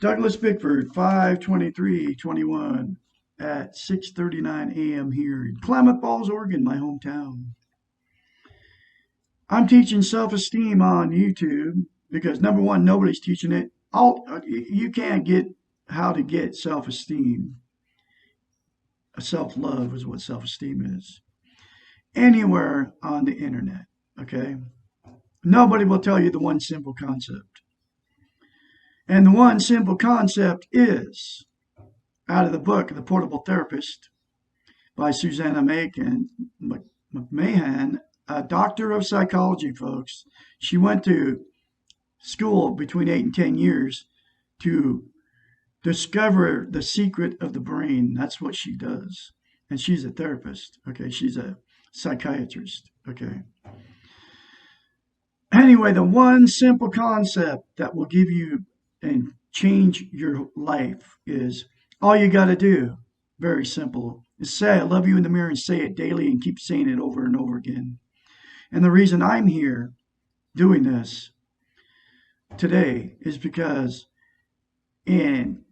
Douglas Bickford, 5/23/21 at 6:39 a.m. here in Klamath Falls, Oregon, my hometown. I'm teaching self-esteem on YouTube because number one, nobody's teaching it. You can't get how to get self-esteem. Self-love is what self-esteem is. Anywhere on the internet, okay? Nobody will tell you the one simple concept. And the one simple concept is out of the book, The Portable Therapist by Susanna McMahon, a doctor of psychology, folks. She went to school between 8 and 10 years to discover the secret of the brain. That's what she does. And she's a therapist, okay? She's a psychiatrist, okay? Anyway, the one simple concept that will give you and change your life is all you got to do, very simple, is say, I love you in the mirror and say it daily and keep saying it over and over again. And the reason I'm here doing this today is because in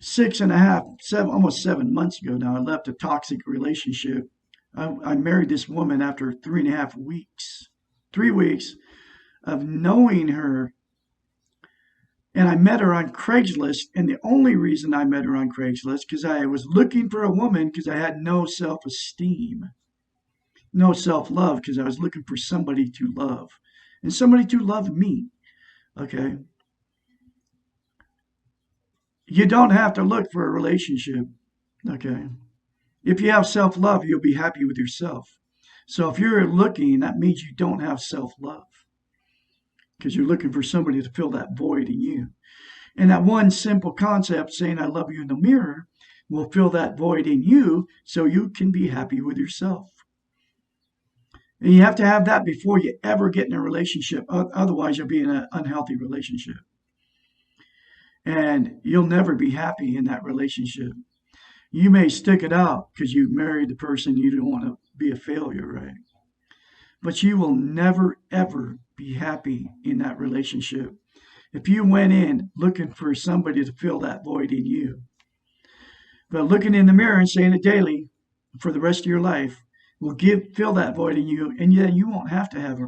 6.5, almost 7 months ago now, I left a toxic relationship. I married this woman after 3.5 weeks, 3 weeks of knowing her. And I met her on Craigslist. And the only reason I met her on Craigslist, because I was looking for a woman because I had no self-esteem, no self-love, because I was looking for somebody to love and somebody to love me. Okay. You don't have to look for a relationship. Okay. If you have self-love, you'll be happy with yourself. So if you're looking, that means you don't have self-love because you're looking for somebody to fill that void in you. And that one simple concept, saying I love you in the mirror, will fill that void in you so you can be happy with yourself. And you have to have that before you ever get in a relationship. Otherwise, you'll be in an unhealthy relationship. And you'll never be happy in that relationship. You may stick it out because you married the person you don't want to be a failure, right? But you will never, ever be happy in that relationship if you went in looking for somebody to fill that void in you. But looking in the mirror and saying it daily for the rest of your life will fill that void in you, and then you won't have to have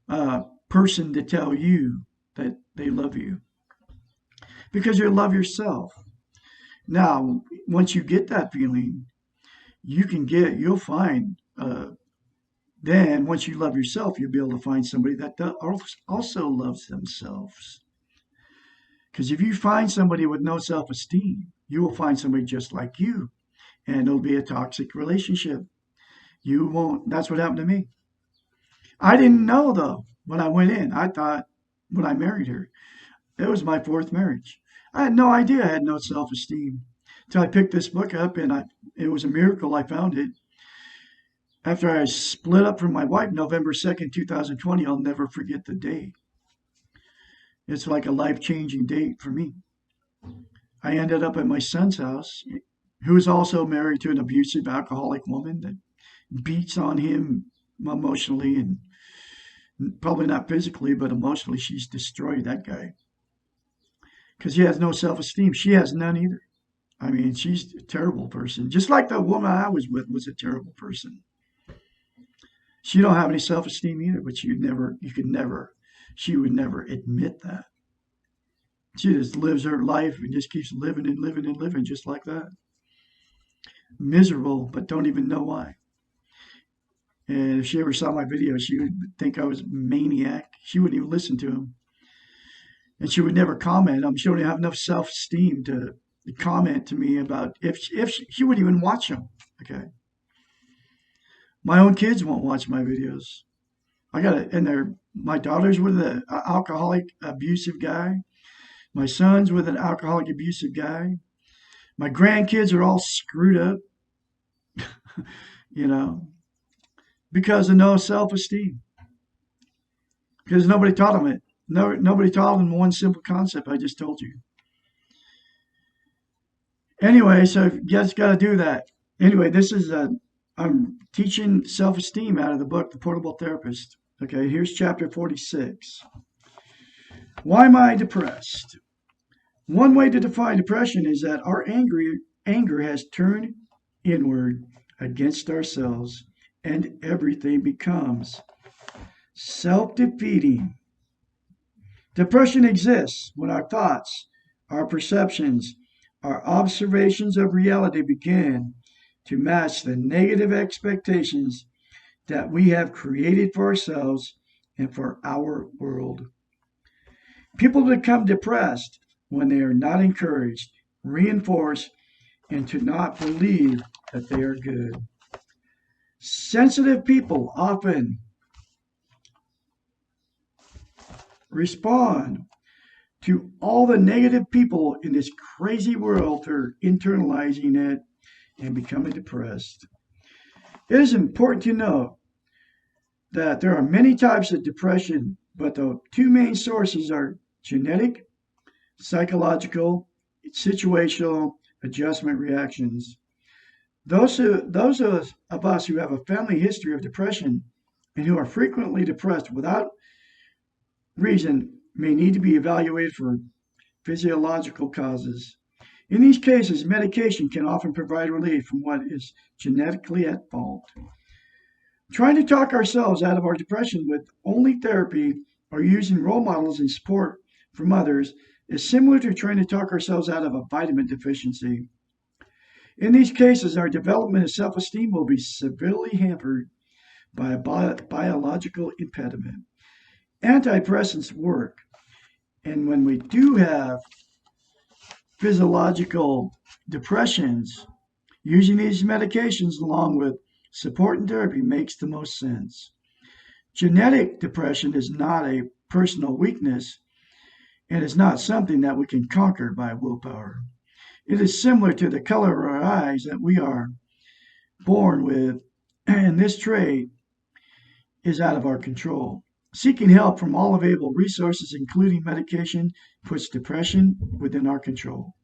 a person to tell you that they love you because you love yourself. Now, once you get that feeling, you'll find. Then, once you love yourself, you'll be able to find somebody that also loves themselves. Because if you find somebody with no self-esteem, you will find somebody just like you, and it'll be a toxic relationship. You won't. That's what happened to me. I didn't know though when I went in. I thought when I married her, it was my fourth marriage. I had no idea I had no self-esteem until I picked this book up, and it was a miracle I found it. After I split up from my wife, November 2nd, 2020, I'll never forget the day. It's like a life-changing date for me. I ended up at my son's house, who is also married to an abusive alcoholic woman that beats on him emotionally and probably not physically, but emotionally. She's destroyed that guy because he has no self-esteem. She has none either. I mean, she's a terrible person. Just like the woman I was with was a terrible person. She don't have any self-esteem either, but she would never admit that. She just lives her life and just keeps living and living and living just like that. Miserable, but don't even know why. And if she ever saw my video, she would think I was a maniac. She wouldn't even listen to him. And she would never comment. She wouldn't have enough self-esteem to comment to me about if she wouldn't even watch them. Okay. My own kids won't watch my videos. I got it. And my daughter's with an alcoholic, abusive guy. My son's with an alcoholic, abusive guy. My grandkids are all screwed up, you know, because of no self-esteem. Because nobody taught them it. No, nobody taught them one simple concept I just told you. Anyway, so you just got to do that. Anyway, I'm teaching self-esteem out of the book, The Portable Therapist. Okay, here's chapter 46. Why am I depressed? One way to define depression is that our anger has turned inward against ourselves, and everything becomes self-defeating. Depression exists when our thoughts, our perceptions, our observations of reality begin to match the negative expectations that we have created for ourselves and for our world. People become depressed when they are not encouraged, reinforced, and to not believe that they are good. Sensitive people often respond to all the negative people in this crazy world. They're internalizing it and becoming depressed. It is important to note that there are many types of depression, but the two main sources are genetic, psychological, situational adjustment reactions. Those of us who have a family history of depression and who are frequently depressed without reason may need to be evaluated for physiological causes. In these cases, medication can often provide relief from what is genetically at fault. Trying to talk ourselves out of our depression with only therapy or using role models and support from others is similar to trying to talk ourselves out of a vitamin deficiency. In these cases, our development of self-esteem will be severely hampered by a biological impediment. Antidepressants work, and when we do have physiological depressions, using these medications along with support and therapy makes the most sense. Genetic depression is not a personal weakness and is not something that we can conquer by willpower. It is similar to the color of our eyes that we are born with, and this trait is out of our control. Seeking help from all available resources, including medication, puts depression within our control.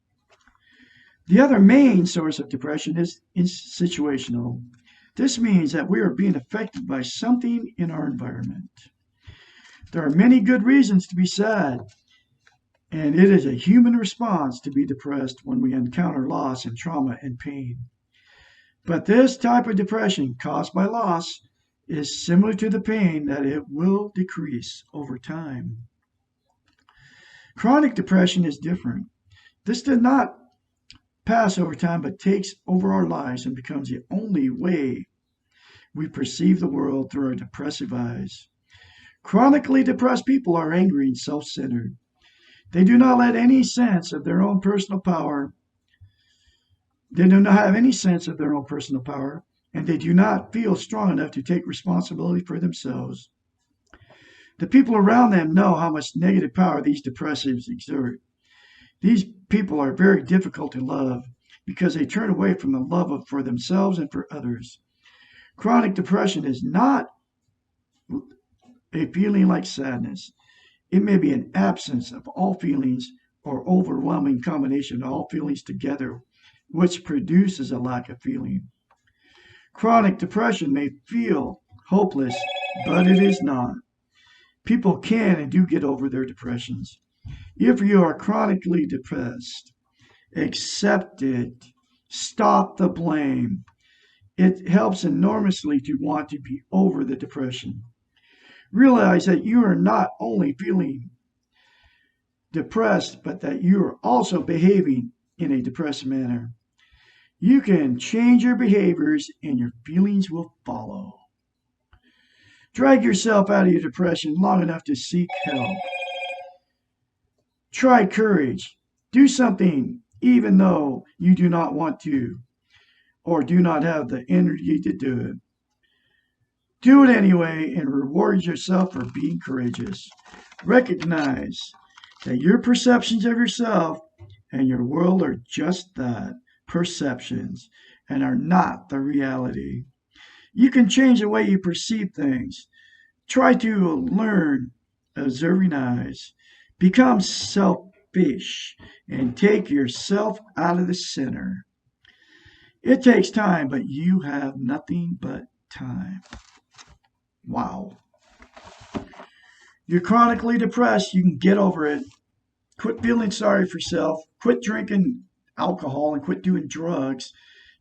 The other main source of depression is situational. This means that we are being affected by something in our environment. There are many good reasons to be sad, and it is a human response to be depressed when we encounter loss and trauma and pain. But this type of depression caused by loss is similar to the pain that it will decrease over time. Chronic depression is different. This does not pass over time but takes over our lives and becomes the only way we perceive the world through our depressive eyes. Chronically depressed people are angry and self-centered. They do not let any sense of their own personal power. They do not have any sense of their own personal power, and they do not feel strong enough to take responsibility for themselves. The people around them know how much negative power these depressives exert. These people are very difficult to love because they turn away from the love for themselves and for others. Chronic depression is not a feeling like sadness. It may be an absence of all feelings or overwhelming combination of all feelings together, which produces a lack of feeling. Chronic depression may feel hopeless, but it is not. People can and do get over their depressions. If you are chronically depressed, accept it. Stop the blame. It helps enormously to want to be over the depression. Realize that you are not only feeling depressed, but that you are also behaving in a depressed manner. You can change your behaviors and your feelings will follow. Drag yourself out of your depression long enough to seek help. Try courage. Do something even though you do not want to or do not have the energy to do it. Do it anyway and reward yourself for being courageous. Recognize that your perceptions of yourself and your world are just that, perceptions, and are not the reality. You can change the way you perceive things. Try to learn observing eyes. Become selfish and take yourself out of the center. It takes time, but you have nothing but time. Wow. You're chronically depressed, you can get over it. Quit feeling sorry for yourself. Quit drinking alcohol and quit doing drugs.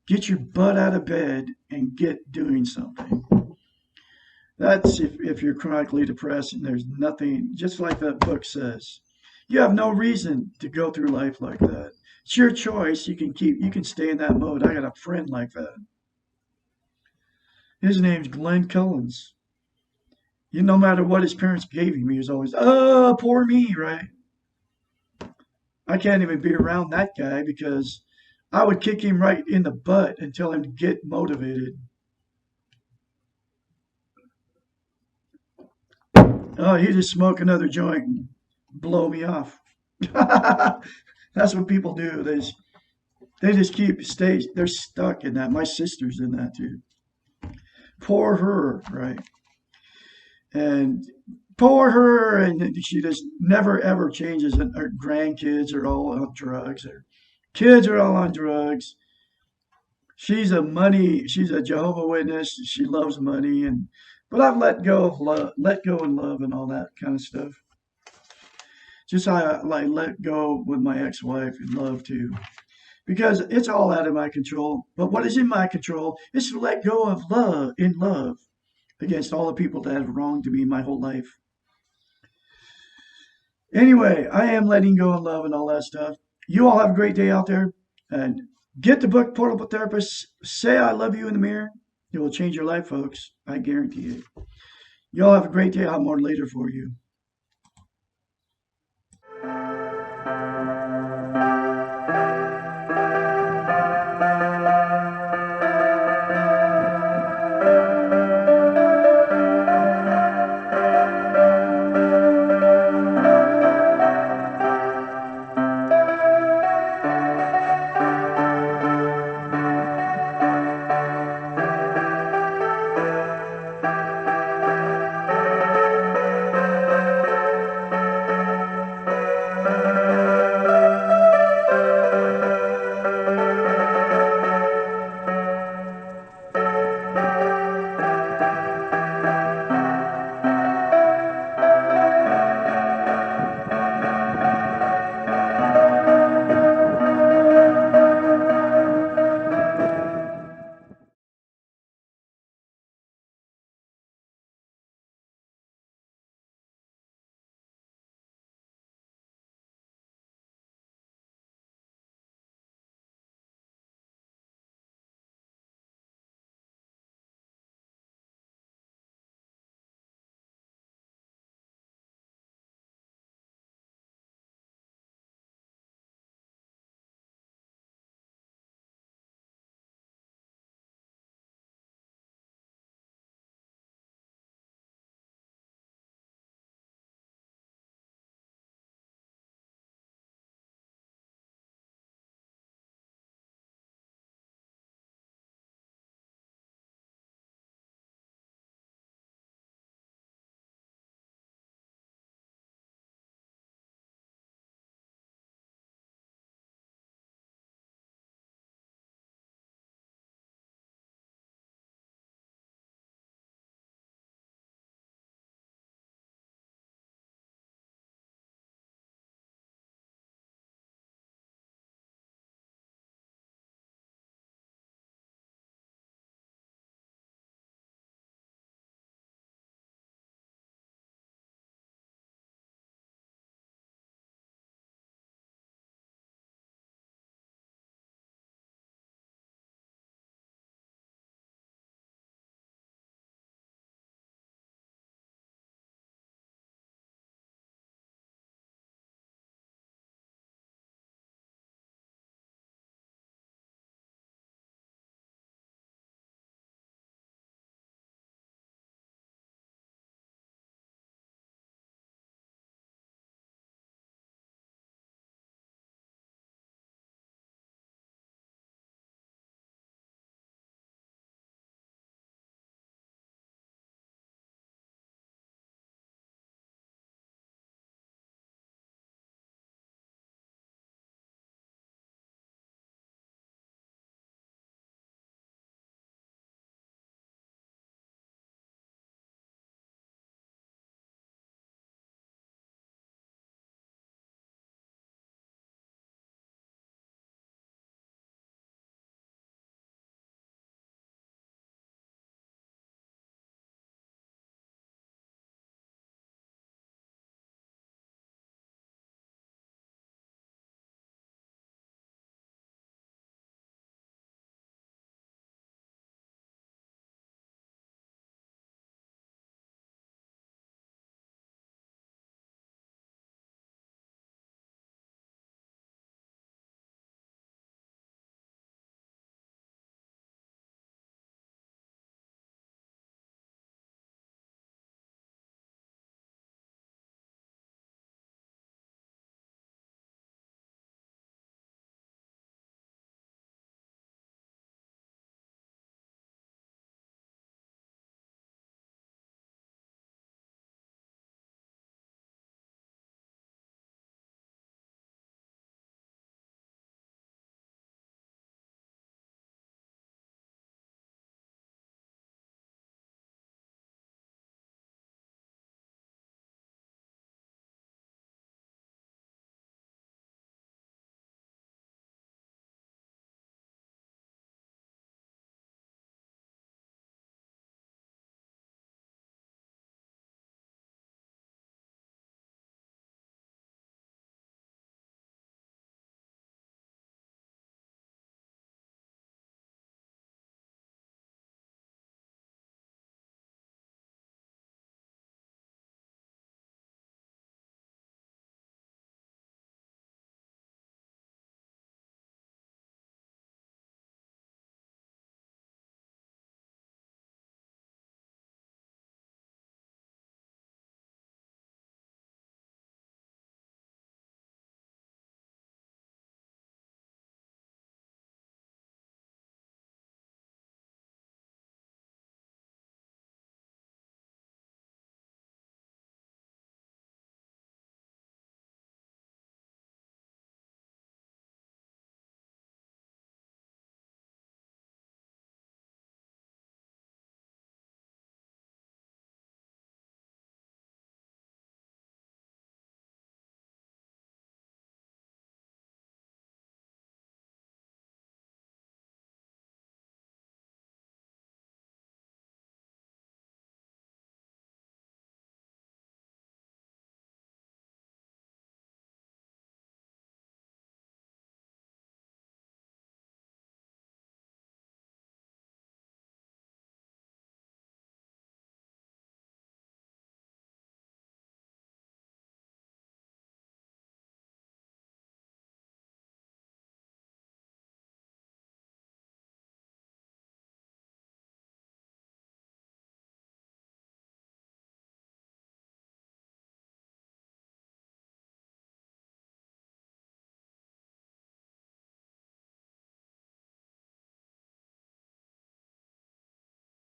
Get your butt out of bed and get doing something. That's if you're chronically depressed and there's nothing, just like that book says. You have no reason to go through life like that. It's your choice. You can stay in that mode. I got a friend like that. His name's Glenn Cullens. No matter what his parents gave him, he was always, oh, poor me, right? I can't even be around that guy because I would kick him right in the butt and tell him to get motivated. Oh, he just smoke another joint and blow me off. That's what people do. They just they're stuck in that. My sister's in that too. Poor her, right? And poor her, and she just never ever changes. And her grandkids are all on drugs. Her kids are all on drugs. She's a Jehovah Witness. She loves money, but I've let go of love, let go and love, and all that kind of stuff. Just how I like let go with my ex-wife and love too, because it's all out of my control. But what is in my control is to let go of love in love against all the people that have wronged me my whole life. Anyway, I am letting go of love and all that stuff. You all have a great day out there, and get the book Portable Therapist. Say I love you in the mirror. It will change your life, folks. I guarantee it. You all have a great day. I'll have more later for you.